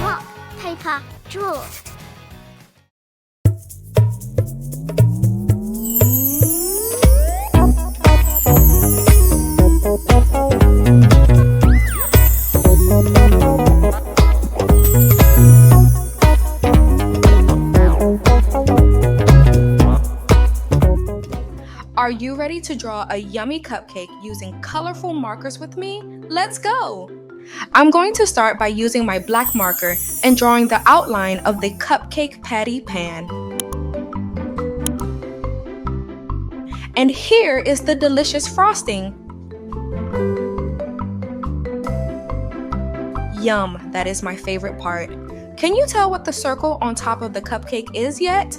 Rock.Paper.Draw. Are you ready to draw a yummy cupcake using colorful markers with me? Let's go! I'm going to start by using my black marker and drawing the outline of the cupcake patty pan. And here is the delicious frosting. Yum, that is my favorite part. Can you tell what the circle on top of the cupcake is yet?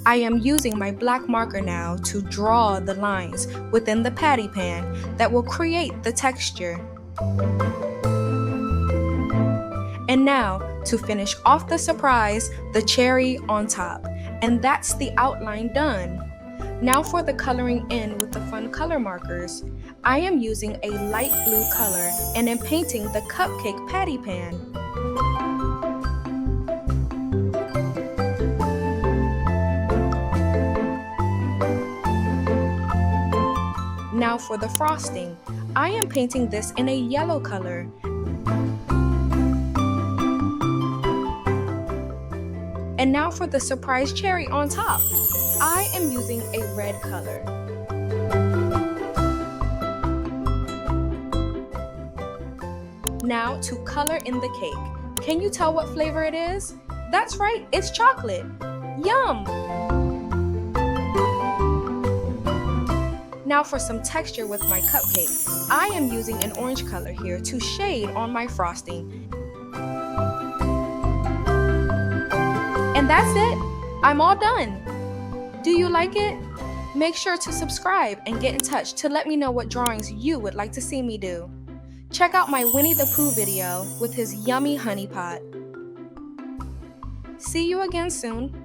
I am using my black marker now to draw the lines within the patty pan that will create the texture. And now, to finish off the surprise, the cherry on top. And that's the outline done. Now for the coloring in with the fun color markers. I am using a light blue color and am painting the cupcake patty pan. Now for the frosting. I am painting this in a yellow color. And now for the surprise cherry on top. I am using a red color. Now to color in the cake. Can you tell what flavor it is? That's right, it's chocolate. Yum! Now for some texture with my cupcake. I am using an orange color here to shade on my frosting. And that's it. I'm all done. Do you like it? Make sure to subscribe and get in touch to let me know what drawings you would like to see me do. Check out my Winnie the Pooh video with his yummy honey pot. See you again soon.